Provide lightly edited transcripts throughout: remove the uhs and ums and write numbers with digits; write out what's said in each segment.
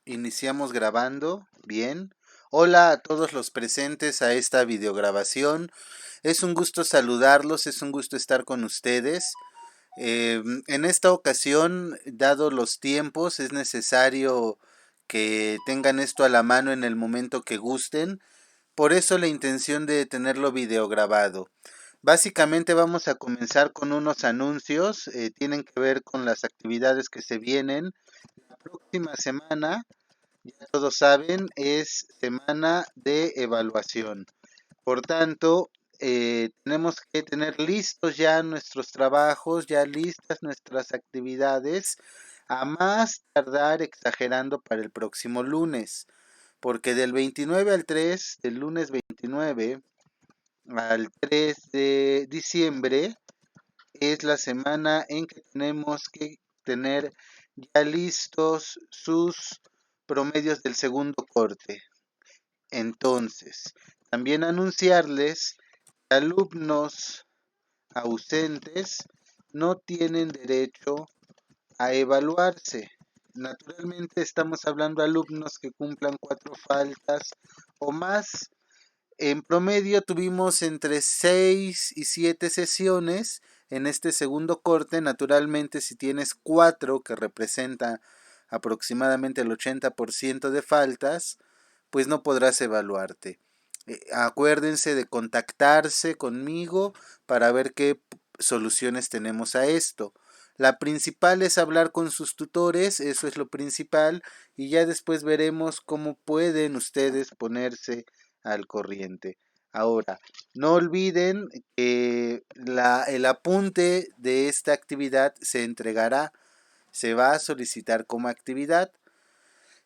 Iniciamos grabando. Bien. Hola a todos los presentes a esta videograbación. Es un gusto saludarlos, es un gusto estar con ustedes. En esta ocasión, dado los tiempos, es necesario que tengan esto a la mano en el momento que gusten. Por eso la intención de tenerlo videograbado. Básicamente vamos a comenzar con unos anuncios. Tienen que ver con las actividades que se vienen. La próxima semana, ya todos saben, es semana de evaluación. Por tanto, tenemos que tener listos ya nuestros trabajos, ya listas nuestras actividades, a más tardar exagerando para el próximo lunes, porque del 29 al 3, del lunes 29 al 3 de diciembre, es la semana en que tenemos que tener ya listos sus promedios del segundo corte. Entonces, también anunciarles que alumnos ausentes no tienen derecho a evaluarse. Naturalmente estamos hablando de alumnos que cumplan 4 faltas o más. En promedio tuvimos entre 6 y 7 sesiones en este segundo corte. Naturalmente, si tienes 4, que representa aproximadamente el 80% de faltas, pues no podrás evaluarte. Acuérdense de contactarse conmigo para ver qué soluciones tenemos a esto. La principal es hablar con sus tutores, eso es lo principal, y ya después veremos cómo pueden ustedes ponerse al corriente. Ahora, no olviden que el apunte de esta actividad se entregará, se va a solicitar como actividad,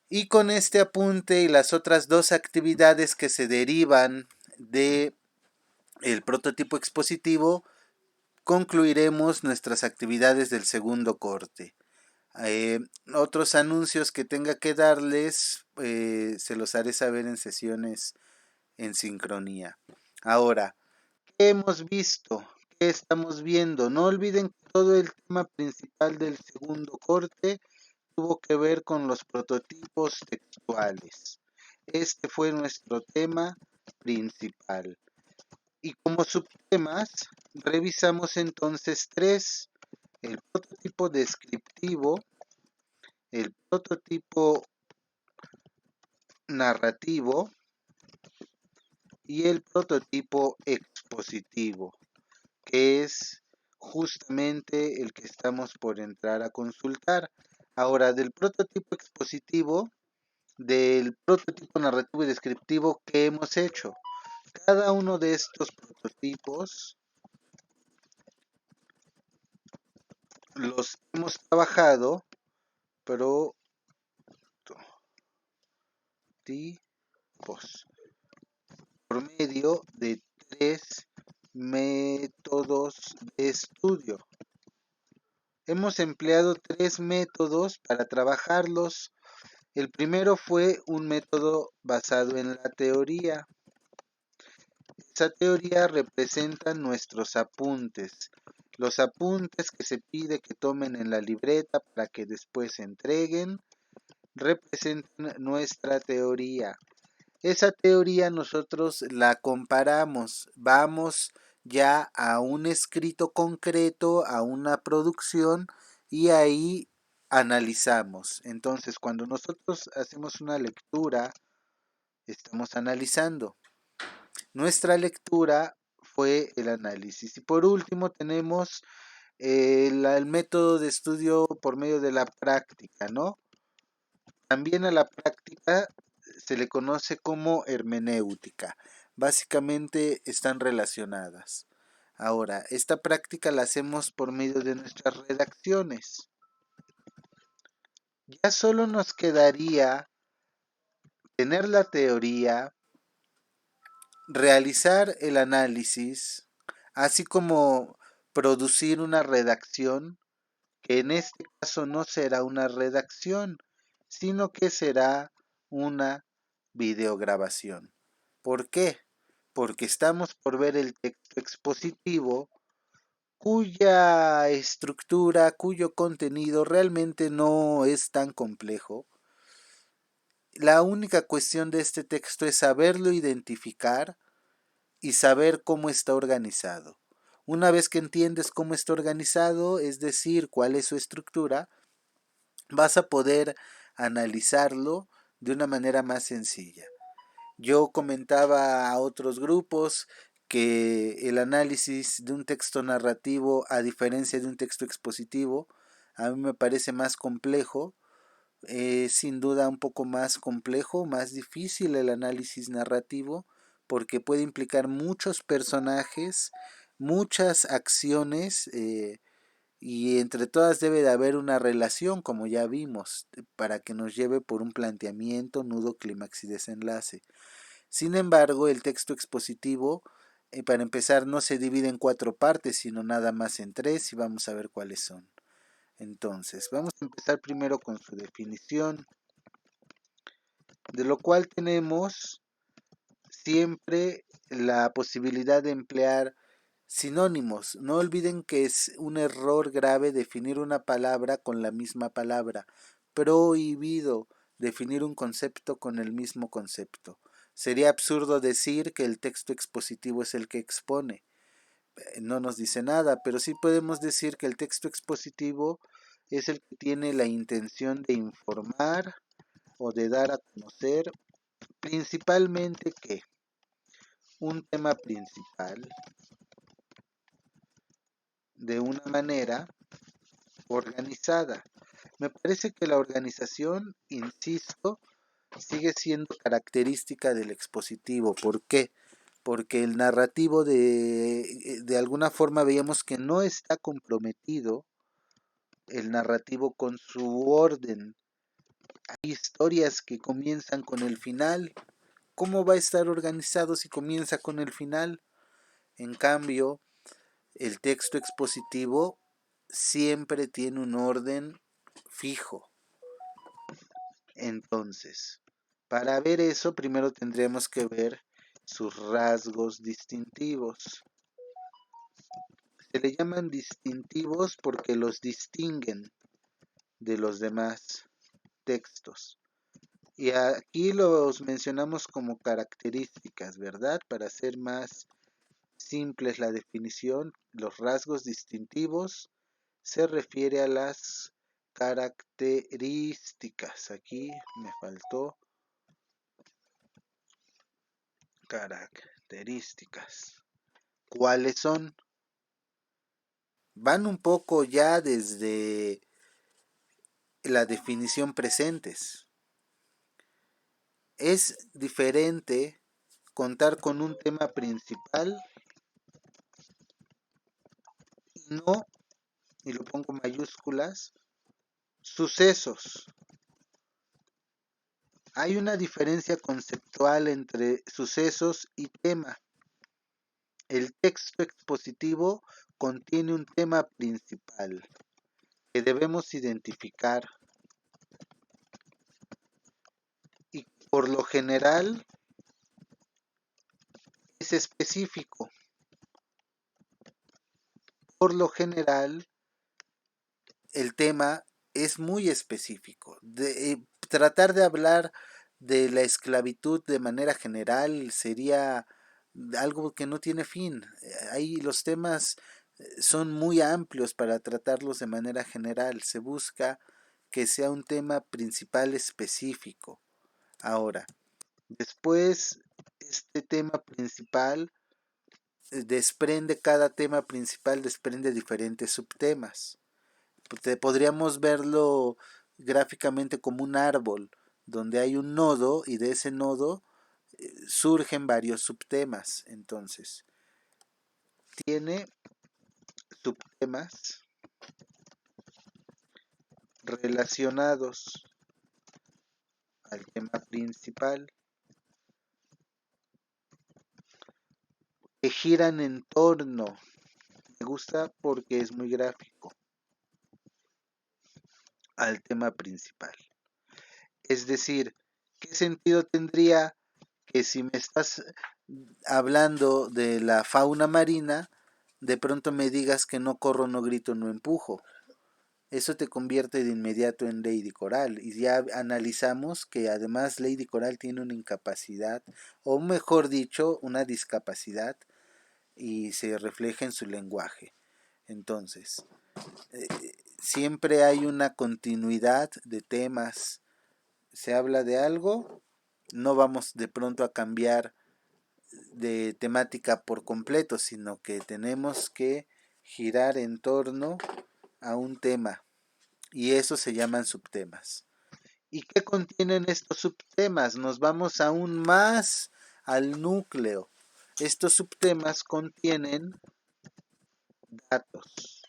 y con este apunte y las otras dos actividades que se derivan de el prototipo expositivo, concluiremos nuestras actividades del segundo corte. Otros anuncios que tenga que darles, se los haré saber en sesiones en sincronía. Ahora, ¿qué hemos visto? ¿Qué estamos viendo? No olviden que todo el tema principal del segundo corte tuvo que ver con los prototipos textuales. Este fue nuestro tema principal. Y como subtemas, revisamos entonces tres: el prototipo descriptivo, el prototipo narrativo y el prototipo expositivo, que es justamente el que estamos por entrar a consultar. Ahora, del prototipo expositivo, del prototipo narrativo y descriptivo, ¿qué hemos hecho? Cada uno de estos prototipos los hemos trabajado por medio de tres métodos de estudio. Hemos empleado tres métodos para trabajarlos. El primero fue un método basado en la teoría. Esa teoría representa nuestros apuntes, los apuntes que se pide que tomen en la libreta para que después se entreguen, representan nuestra teoría. Esa teoría nosotros la comparamos, vamos ya a un escrito concreto, a una producción, y ahí analizamos. Entonces, cuando nosotros hacemos una lectura, estamos analizando. Nuestra lectura fue el análisis. Y por último tenemos el método de estudio por medio de la práctica, ¿no? También a la práctica se le conoce como hermenéutica. Básicamente están relacionadas. Ahora, esta práctica la hacemos por medio de nuestras redacciones. Ya solo nos quedaría tener la teoría, realizar el análisis, así como producir una redacción, que en este caso no será una redacción, sino que será una videograbación. ¿Por qué? Porque estamos por ver el texto expositivo, cuya estructura, cuyo contenido realmente no es tan complejo. La única cuestión de este texto es saberlo identificar y saber cómo está organizado. Una vez que entiendes cómo está organizado, es decir, cuál es su estructura, vas a poder analizarlo de una manera más sencilla. Yo comentaba a otros grupos que el análisis de un texto narrativo, a diferencia de un texto expositivo, a mí me parece más complejo, sin duda un poco más complejo, más difícil el análisis narrativo, porque puede implicar muchos personajes, muchas acciones, y entre todas debe de haber una relación, como ya vimos, para que nos lleve por un planteamiento, nudo, clímax y desenlace. Sin embargo, el texto expositivo, para empezar, no se divide en 4 partes, sino nada más en 3 y vamos a ver cuáles son. Entonces, vamos a empezar primero con su definición, de lo cual tenemos siempre la posibilidad de emplear sinónimos. No olviden que es un error grave definir una palabra con la misma palabra. Prohibido definir un concepto con el mismo concepto. Sería absurdo decir que el texto expositivo es el que expone. No nos dice nada, pero sí podemos decir que el texto expositivo es el que tiene la intención de informar o de dar a conocer principalmente que un tema principal de una manera organizada. Me parece que la organización, insisto, sigue siendo característica del expositivo. ¿Por qué? Porque el narrativo de alguna forma veíamos que no está comprometido el narrativo con su orden. Hay historias que comienzan con el final. ¿Cómo va a estar organizado si comienza con el final? En cambio, el texto expositivo siempre tiene un orden fijo. Entonces, para ver eso, primero tendremos que ver sus rasgos distintivos. Se le llaman distintivos porque los distinguen de los demás textos. Y aquí los mencionamos como características, ¿verdad? Para hacer más simple es la definición, los rasgos distintivos se refiere a las características. Aquí me faltó características. ¿Cuáles son? Van un poco ya desde la definición presentes. Es diferente contar con un tema principal y no, y lo pongo en mayúsculas, sucesos. Hay una diferencia conceptual entre sucesos y tema. El texto expositivo contiene un tema principal que debemos identificar y por lo general es específico. Por lo general el tema es muy específico. Tratar de hablar de la esclavitud de manera general sería algo que no tiene fin. Ahí los temas son muy amplios para tratarlos de manera general. Se busca que sea un tema principal específico. Ahora, después, este tema principal cada tema principal desprende diferentes subtemas. Podríamos verlo gráficamente como un árbol, donde hay un nodo y de ese nodo surgen varios subtemas. Entonces, tiene subtemas relacionados al tema principal que giran en torno, me gusta porque es muy gráfico, al tema principal. Es decir, ¿qué sentido tendría que si me estás hablando de la fauna marina, de pronto me digas que no corro, no grito, no empujo? eso te convierte de inmediato en Lady Coral. Y ya analizamos que además Lady Coral tiene una incapacidad, o mejor dicho, una discapacidad, y se refleja en su lenguaje. Entonces, eh, siempre hay una continuidad de temas. Se habla de algo, no vamos de pronto a cambiar de temática por completo, sino que tenemos que girar en torno a un tema y eso se llaman subtemas. ¿Y qué contienen estos subtemas? Nos vamos aún más al núcleo. Estos subtemas contienen datos,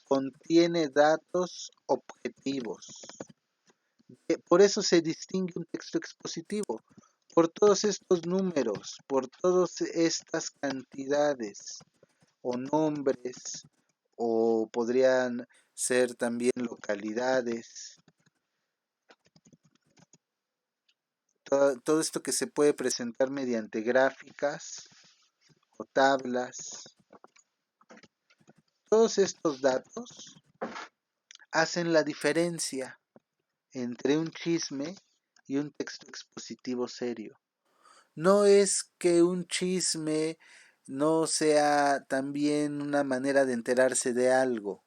contiene datos objetivos. Por eso se distingue un texto expositivo, por todos estos números, por todas estas cantidades o nombres, o podrían ser también localidades, todo esto que se puede presentar mediante gráficas o tablas. Todos estos datos hacen la diferencia entre un chisme y un texto expositivo serio. No es que un chisme no sea también una manera de enterarse de algo.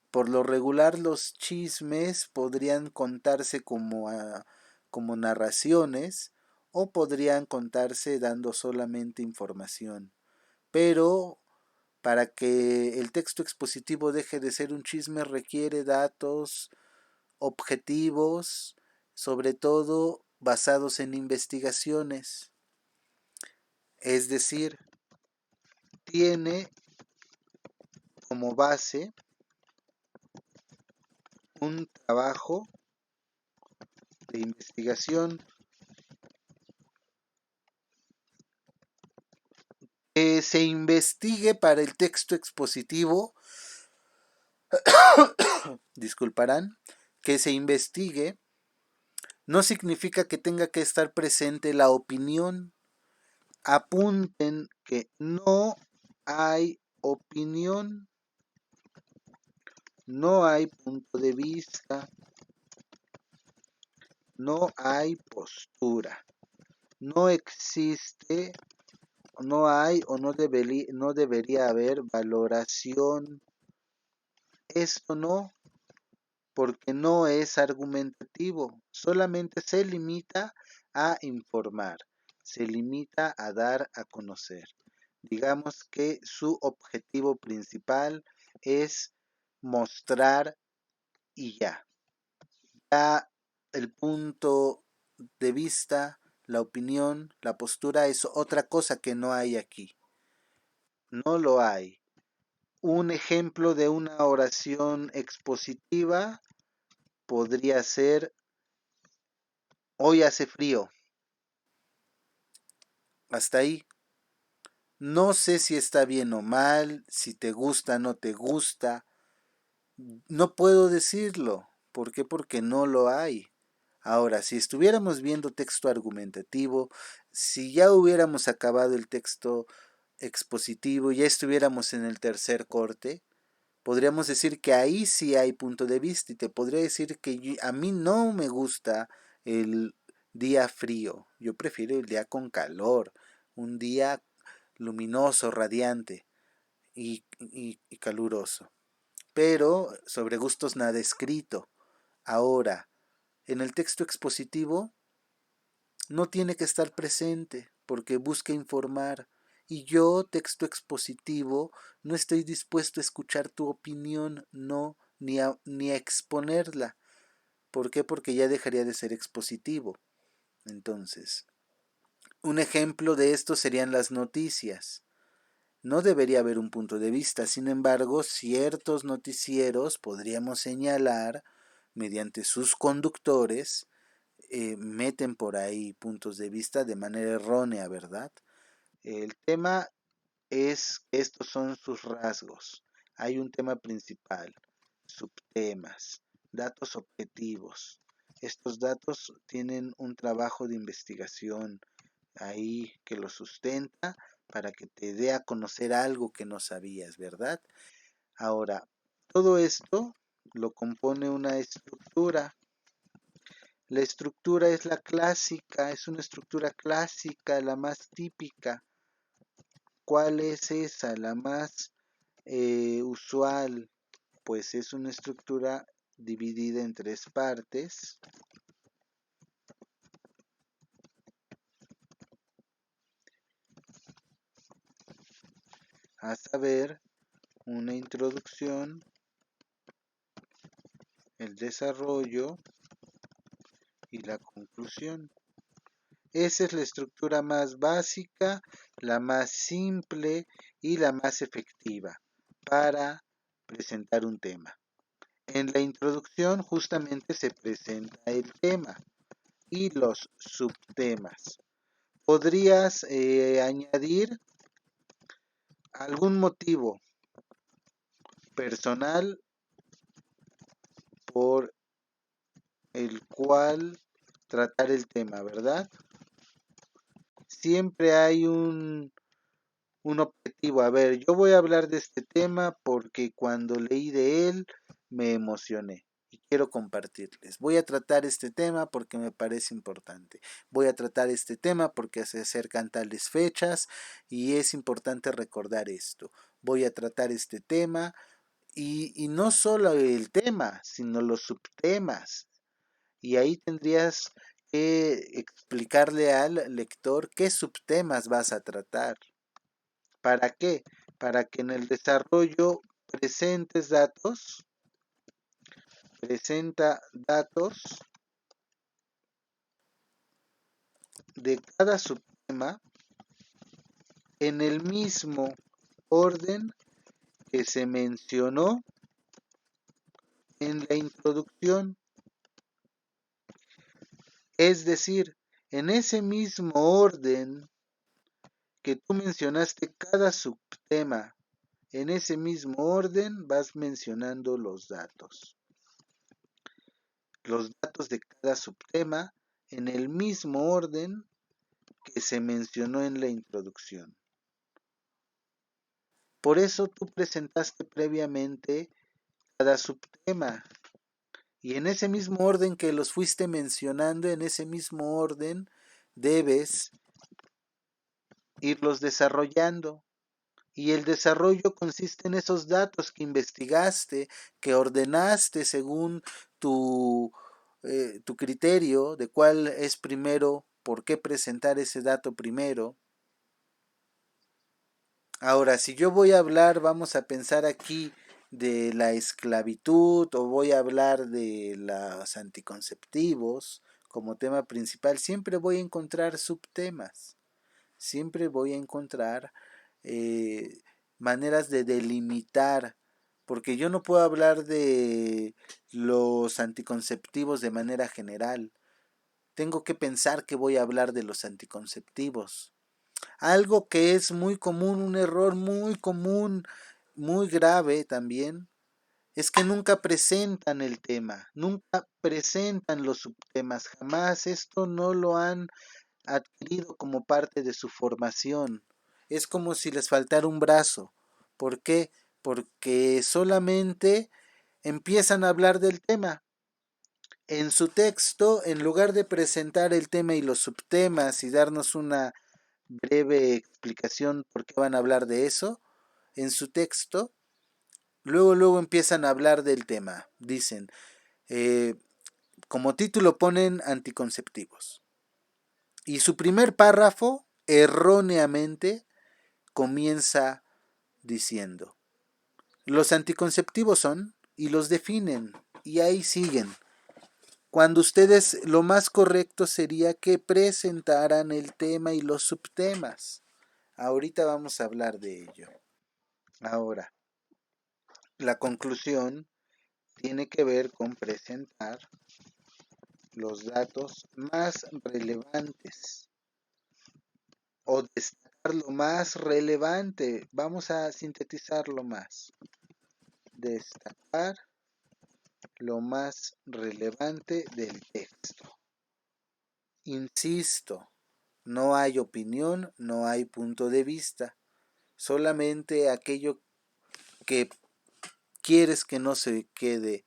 Por lo regular los chismes podrían contarse como narraciones o podrían contarse dando solamente información. Pero para que el texto expositivo deje de ser un chisme requiere datos objetivos, sobre todo basados en investigaciones. Es decir, tiene como base un trabajo de investigación que se investigue para el texto expositivo, disculparán, que se investigue no significa que tenga que estar presente la opinión. Apunten que no hay opinión, no hay punto de vista, no hay postura, no existe, no hay o no debería haber valoración. Esto no, porque no es argumentativo, solamente se limita a informar, se limita a dar a conocer. Digamos que su objetivo principal es mostrar y ya. Ya el punto de vista, la opinión, la postura es otra cosa que no hay aquí. No lo hay. Un ejemplo de una oración expositiva podría ser: hoy hace frío. Hasta ahí. No sé si está bien o mal, si te gusta o no te gusta. No puedo decirlo. ¿Por qué? Porque no lo hay. Ahora, si estuviéramos viendo texto argumentativo, si ya hubiéramos acabado el texto expositivo, ya estuviéramos en el tercer corte, podríamos decir que ahí sí hay punto de vista y te podría decir que a mí no me gusta el día frío, yo prefiero el día con calor, un día luminoso, radiante y caluroso. Pero sobre gustos nada escrito. Ahora, en el texto expositivo no tiene que estar presente porque busca informar. Y yo, texto expositivo, no estoy dispuesto a escuchar tu opinión, no, ni a exponerla. ¿Por qué? Porque ya dejaría de ser expositivo. Entonces, un ejemplo de esto serían las noticias. No debería haber un punto de vista, sin embargo, ciertos noticieros podríamos señalar, mediante sus conductores, meten por ahí puntos de vista de manera errónea, ¿verdad? El tema es que estos son sus rasgos. Hay un tema principal, subtemas, datos objetivos. Estos datos tienen un trabajo de investigación ahí que lo sustenta para que te dé a conocer algo que no sabías, ¿verdad? Ahora, todo esto lo compone una estructura. La estructura es la clásica, es una estructura clásica, la más típica. ¿Cuál es esa? La más usual, pues es una estructura dividida en tres partes, a saber, una introducción, el desarrollo y la conclusión. Esa es la estructura más básica, la más simple y la más efectiva para presentar un tema. En la introducción justamente se presenta el tema y los subtemas. ¿Podrías añadir algún motivo personal por el cual tratar el tema, verdad? Siempre hay un objetivo. A ver, yo voy a hablar de este tema porque cuando leí de él me emocioné y quiero compartirles. Voy a tratar este tema porque me parece importante. Voy a tratar este tema porque se acercan tales fechas y es importante recordar esto. Voy a tratar este tema y no solo el tema, sino los subtemas. Y ahí tendrías que explicarle al lector qué subtemas vas a tratar. ¿Para qué? Para que en el desarrollo presentes datos, presenta datos de cada subtema en el mismo orden que se mencionó en la introducción. Es decir, en ese mismo orden que tú mencionaste cada subtema, en ese mismo orden vas mencionando los datos. Los datos de cada subtema en el mismo orden que se mencionó en la introducción. Por eso tú presentaste previamente cada subtema y en ese mismo orden que los fuiste mencionando, en ese mismo orden debes irlos desarrollando. Y el desarrollo consiste en esos datos que investigaste, que ordenaste según tu criterio de cuál es primero, por qué presentar ese dato primero. Ahora, si yo voy a hablar, vamos a pensar aquí de la esclavitud o voy a hablar de los anticonceptivos como tema principal, siempre voy a encontrar subtemas, siempre voy a encontrar eh, maneras de delimitar, porque yo no puedo hablar de los anticonceptivos de manera general. Tengo que pensar que voy a hablar de los anticonceptivos. Algo que es muy común, un error muy común, muy grave también, es que nunca presentan el tema, nunca presentan los subtemas, jamás esto no lo han adquirido como parte de su formación. Es como si les faltara un brazo. ¿Por qué? Porque solamente empiezan a hablar del tema. En su texto, en lugar de presentar el tema y los subtemas y darnos una breve explicación por qué van a hablar de eso, en su texto, luego empiezan a hablar del tema. Dicen, eh, como título ponen anticonceptivos. Y su primer párrafo, erróneamente, comienza diciendo, los anticonceptivos son, y los definen, y ahí siguen. Cuando ustedes lo más correcto sería que presentaran el tema y los subtemas. Ahorita vamos a hablar de ello. Ahora, la conclusión tiene que ver con presentar los datos más relevantes o destacar lo más relevante. Vamos a sintetizarlo más. Destacar lo más relevante del texto. Insisto, no hay opinión, no hay punto de vista, solamente aquello que quieres que no se quede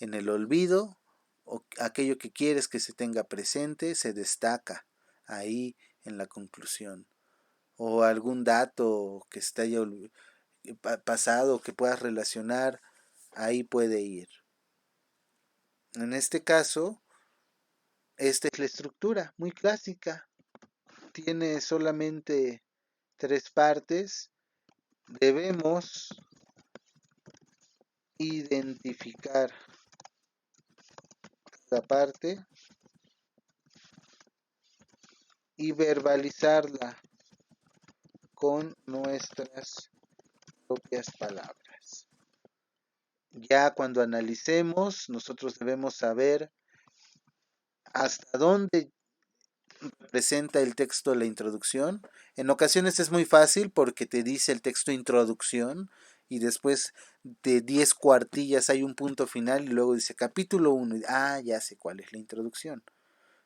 en el olvido, o aquello que quieres que se tenga presente se destaca ahí en la conclusión, o algún dato que esté haya pasado que puedas relacionar, ahí puede ir. En este caso, esta es la estructura muy clásica, tiene solamente 3 partes. Debemos identificar cada parte y verbalizarla con nuestras propias palabras. Ya cuando analicemos, nosotros debemos saber hasta dónde presenta el texto la introducción. En ocasiones es muy fácil porque te dice el texto introducción y después de 10 cuartillas hay un punto final y luego dice capítulo 1. Ya sé cuál es la introducción.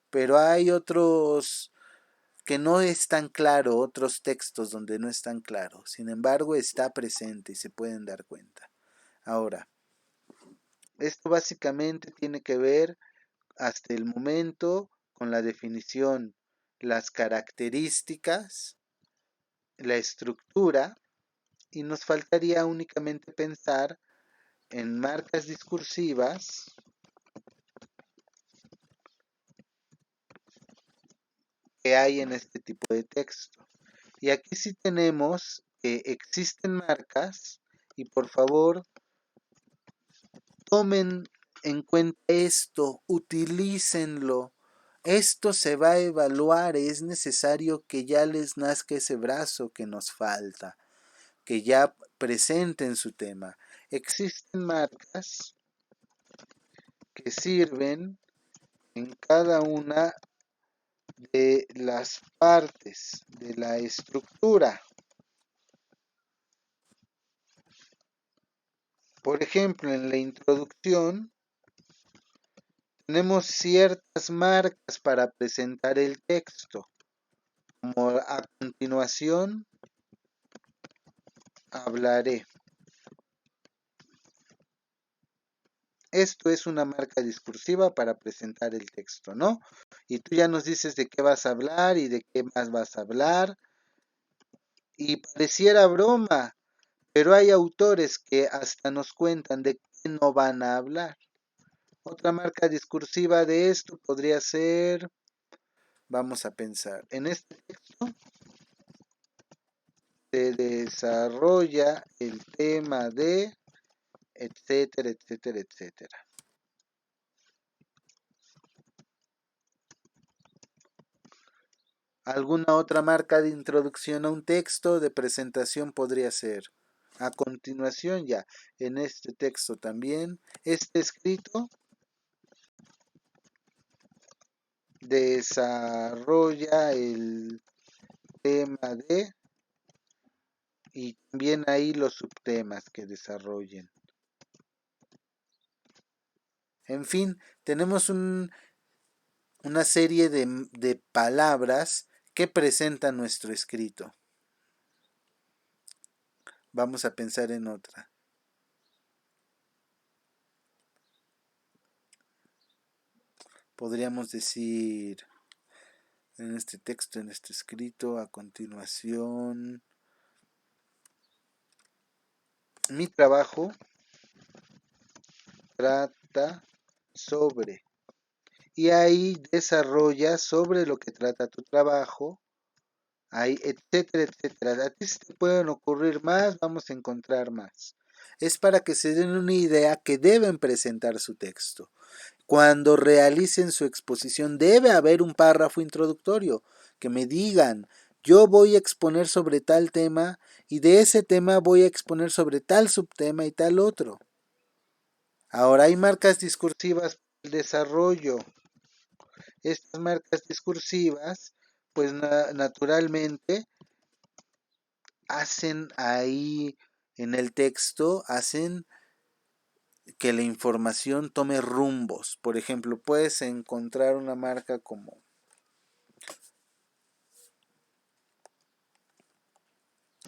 Pero hay otros que no es tan claro, otros textos donde no es tan claro. Sin embargo, está presente y se pueden dar cuenta. Ahora, esto básicamente tiene que ver hasta el momento con la definición, las características, la estructura, y nos faltaría únicamente pensar en marcas discursivas que hay en este tipo de texto. Y aquí sí tenemos que existen marcas y por favor tomen en cuenta esto, utilícenlo. Esto se va a evaluar, es necesario que ya les nazca ese brazo que nos falta, que ya presenten su tema. Existen marcas que sirven en cada una de las partes de la estructura. Por ejemplo, en la introducción tenemos ciertas marcas para presentar el texto, como a continuación hablaré. Esto es una marca discursiva para presentar el texto, ¿no? Y tú ya nos dices de qué vas a hablar y de qué más vas a hablar. Y pareciera broma, pero hay autores que hasta nos cuentan de qué no van a hablar. Otra marca discursiva de esto podría ser, vamos a pensar, en este texto se desarrolla el tema de, etcétera, etcétera, etcétera. ¿Alguna otra marca de introducción a un texto de presentación podría ser? A continuación ya, en este texto también, este escrito desarrolla el tema de y también ahí los subtemas que desarrollen. En fin, tenemos una serie de palabras que presentan nuestro escrito. Vamos a pensar en otra. Podríamos decir en este texto, en este escrito, a continuación, mi trabajo trata sobre. Y ahí desarrolla sobre lo que trata tu trabajo. Ahí, etcétera, etcétera. A ti se te pueden ocurrir más, vamos a encontrar más. Es para que se den una idea que deben presentar su texto. Cuando realicen su exposición debe haber un párrafo introductorio que me digan, yo voy a exponer sobre tal tema y de ese tema voy a exponer sobre tal subtema y tal otro. Ahora hay marcas discursivas para el desarrollo. Estas marcas discursivas, pues naturalmente hacen ahí en el texto, hacen que la información tome rumbos. Por ejemplo, puedes encontrar una marca como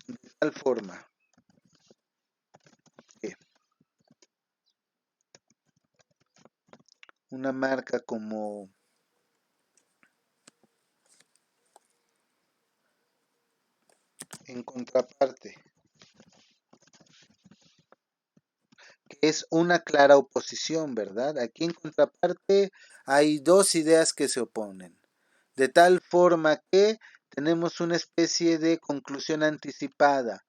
de tal forma que una marca como en contraparte, que es una clara oposición, ¿verdad? Aquí en contraparte hay dos ideas que se oponen, de tal forma que tenemos una especie de conclusión anticipada.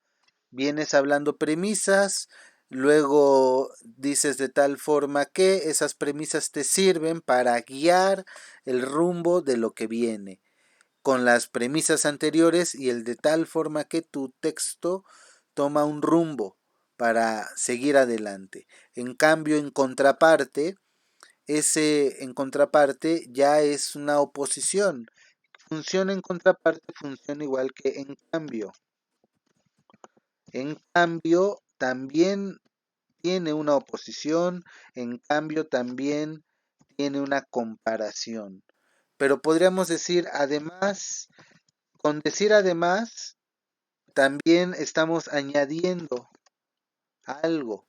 Vienes hablando premisas, luego dices de tal forma que esas premisas te sirven para guiar el rumbo de lo que viene con las premisas anteriores y el de tal forma que tu texto toma un rumbo para seguir adelante. En cambio, en contraparte, ese en contraparte ya es una oposición. Funciona en contraparte, funciona igual que en cambio. En cambio, también tiene una oposición, en cambio también tiene una comparación. Pero podríamos decir además, con decir además, también estamos añadiendo algo.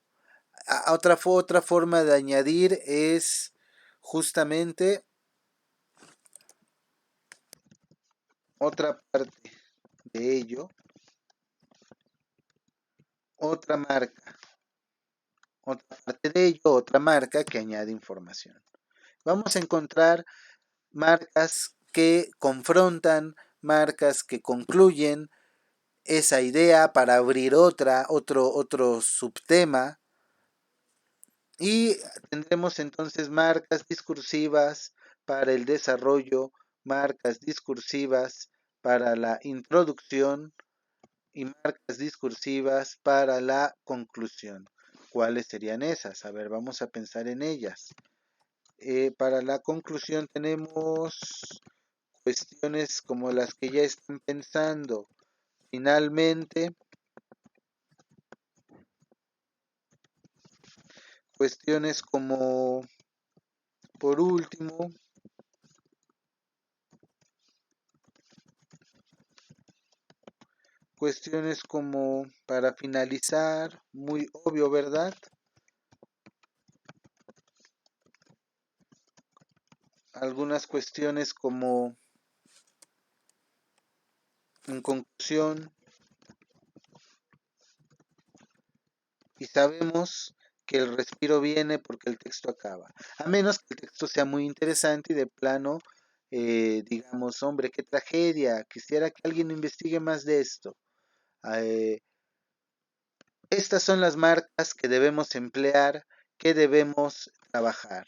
Otra forma de añadir es justamente otra parte de ello, otra marca, otra parte de ello, otra marca que añade información. Vamos a encontrar marcas que confrontan, marcas que concluyen esa idea para abrir otro subtema y tendremos entonces marcas discursivas para el desarrollo, marcas discursivas para la introducción y marcas discursivas para la conclusión. ¿Cuáles serían esas? A ver, vamos a pensar en ellas. Para la conclusión tenemos cuestiones como las que ya están pensando. Finalmente, cuestiones como, por último, cuestiones como, para finalizar, muy obvio, ¿verdad? Algunas cuestiones como, en conclusión, y sabemos que el respiro viene porque el texto acaba. A menos que el texto sea muy interesante y de plano, digamos, hombre, qué tragedia, quisiera que alguien investigue más de esto. Eh, Estas son las marcas que debemos emplear, que debemos trabajar.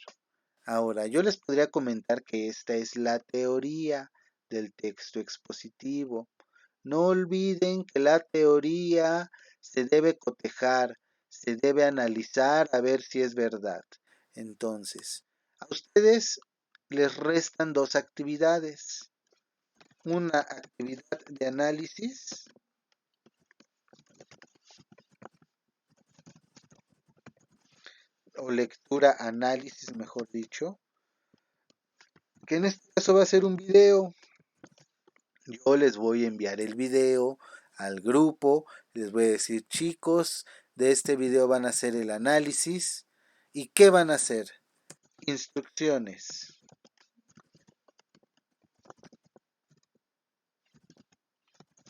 Ahora, yo les podría comentar que esta es la teoría del texto expositivo. No olviden que la teoría se debe cotejar, se debe analizar a ver si es verdad. Entonces, a ustedes les restan dos actividades. Una actividad de análisis o lectura análisis, mejor dicho, que en este caso va a ser un video. Yo les voy a enviar el video al grupo, les voy a decir, chicos, de este video van a hacer el análisis. ¿Y qué van a hacer? Instrucciones.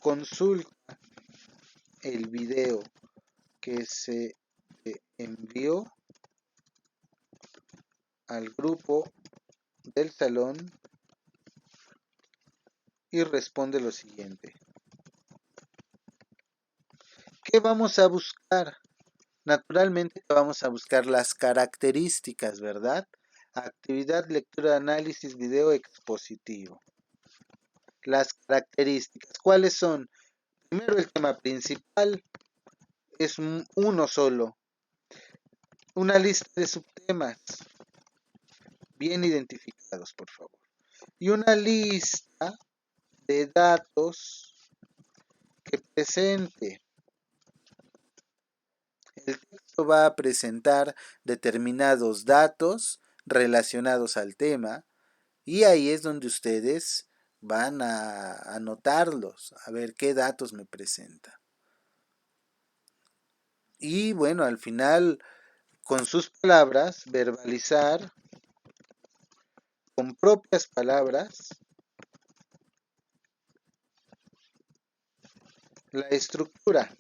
Consulta el video que se envió al grupo del salón y responde lo siguiente. ¿Qué vamos a buscar? Naturalmente vamos a buscar las características, ¿verdad? Actividad, lectura, análisis, video expositivo. Las características, ¿cuáles son? Primero, el tema principal es uno solo. Una lista de subtemas, bien identificados, por favor. Y una lista de datos que presente. El texto va a presentar determinados datos relacionados al tema y ahí es donde ustedes van a anotarlos, a ver qué datos me presenta. Y bueno, al final, con sus palabras, verbalizar con propias palabras la estructura.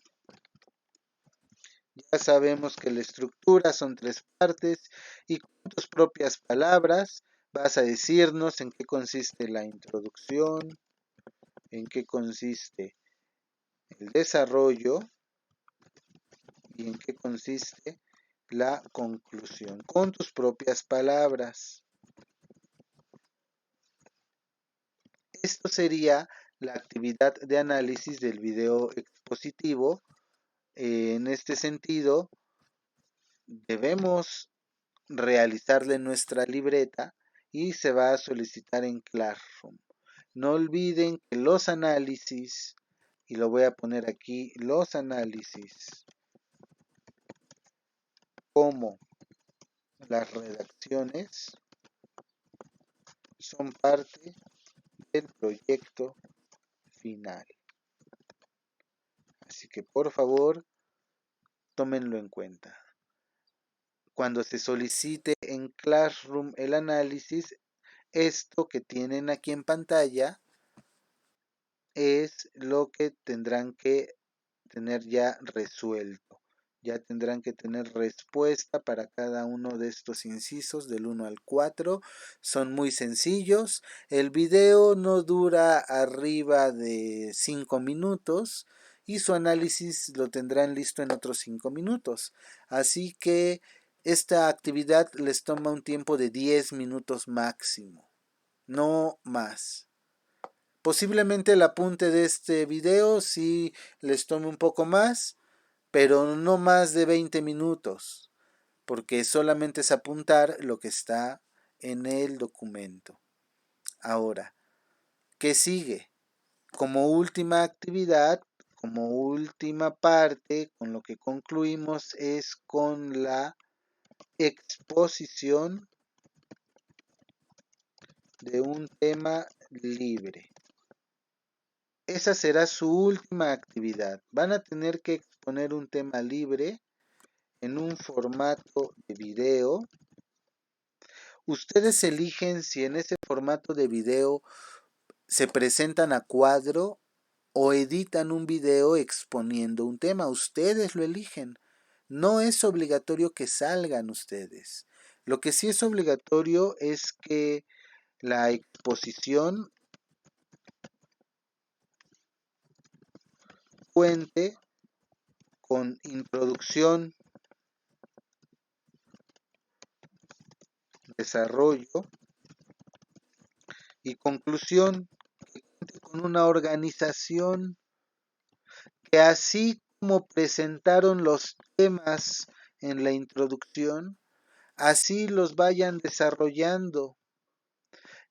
Ya sabemos que la estructura son tres partes y con tus propias palabras vas a decirnos en qué consiste la introducción, en qué consiste el desarrollo y en qué consiste la conclusión. Con tus propias palabras. Esto sería la actividad de análisis del video expositivo. En este sentido, debemos realizarle nuestra libreta y se va a solicitar en Classroom. No olviden que los análisis, y lo voy a poner aquí, los análisis como las redacciones son parte del proyecto final. Así que por favor, tómenlo en cuenta. Cuando se solicite en Classroom el análisis, esto que tienen aquí en pantalla es lo que tendrán que tener ya resuelto. Ya tendrán que tener respuesta para cada uno de estos incisos del 1 al 4. Son muy sencillos. El video no dura arriba de 5 minutos y su análisis lo tendrán listo en otros 5 minutos. Así que esta actividad les toma un tiempo de 10 minutos máximo, no más. Posiblemente el apunte de este video sí les tome un poco más, pero no más de 20 minutos, porque solamente es apuntar lo que está en el documento. Ahora, ¿qué sigue? Como última actividad, como última parte, con lo que concluimos es con la exposición de un tema libre. Esa será su última actividad. Van a tener que exponer un tema libre en un formato de video. Ustedes eligen si en ese formato de video se presentan a cuadro o editan un video exponiendo un tema. Ustedes lo eligen. No es obligatorio que salgan ustedes. Lo que sí es obligatorio es que la exposición cuente con introducción, desarrollo y conclusión, que cuente con una organización, que así como presentaron los temas en la introducción, así los vayan desarrollando.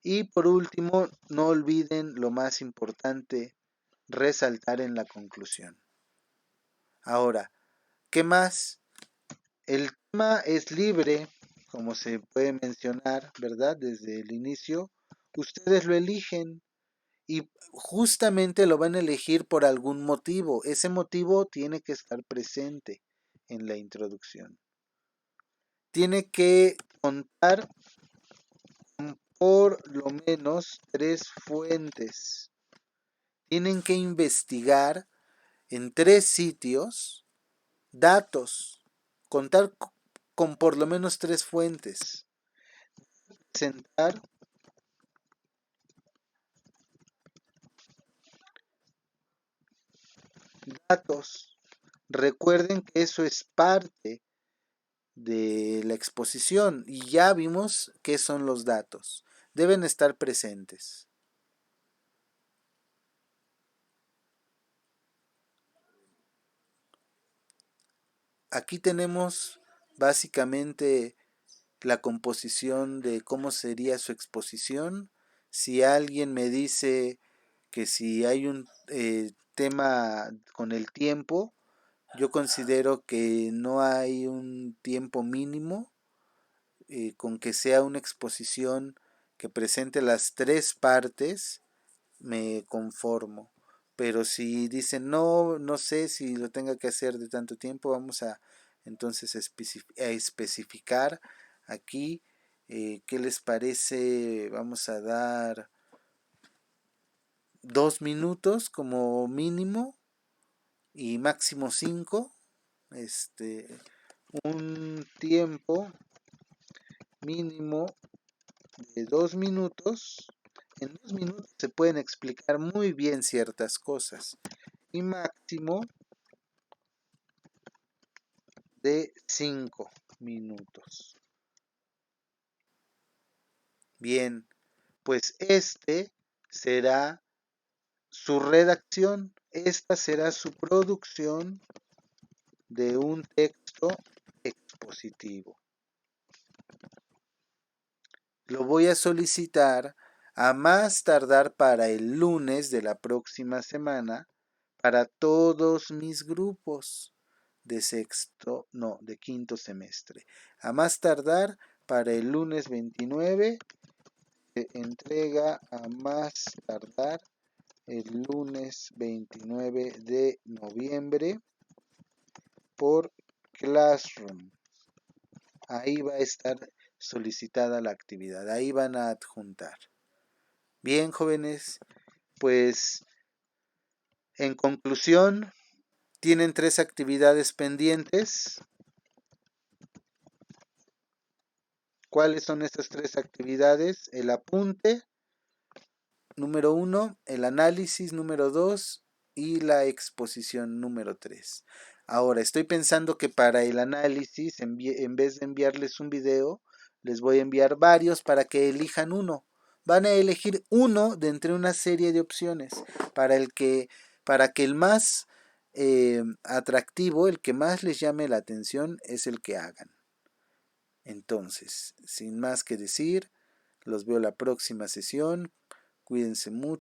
Y por último, no olviden lo más importante, resaltar en la conclusión. Ahora, ¿qué más? El tema es libre, como se puede mencionar, ¿verdad? Desde el inicio, ustedes lo eligen y justamente lo van a elegir por algún motivo. Ese motivo tiene que estar presente en la introducción. Tiene que contar con por lo menos 3 fuentes. Tienen que investigar en 3 sitios datos. Contar con por lo menos 3 fuentes. Presentar datos. Recuerden que eso es parte de la exposición y ya vimos qué son los datos. Deben estar presentes. Aquí tenemos básicamente la composición de cómo sería su exposición. Si alguien me dice que si hay un tema con el tiempo, yo considero que no hay un tiempo mínimo, con que sea una exposición que presente las 3 partes, me conformo. Pero si dicen no, no sé si lo tenga que hacer de tanto tiempo, vamos a entonces a especificar aquí ¿Qué les parece? Vamos a dar 2 minutos como mínimo y máximo 5. Un tiempo mínimo de 2 minutos. En 2 minutos se pueden explicar muy bien ciertas cosas. Y máximo de 5 minutos. Bien, pues será su redacción, esta será su producción de un texto expositivo. Lo voy a solicitar a más tardar para el lunes de la próxima semana para todos mis grupos de quinto semestre. A más tardar para el lunes 29, se entrega a más tardar el lunes 29 de noviembre por Classroom. Ahí va a estar solicitada la actividad, ahí van a adjuntar. Bien, jóvenes, pues en conclusión, tienen 3 actividades pendientes. ¿Cuáles son estas 3 actividades? El apunte, número 1, el análisis, número 2, y la exposición, número 3. Ahora, estoy pensando que para el análisis, en vez de enviarles un video, les voy a enviar varios para que elijan uno. Van a elegir uno de entre una serie de opciones para que el más atractivo, el que más les llame la atención, es el que hagan. Entonces, sin más que decir, los veo la próxima sesión. Cuídense mucho.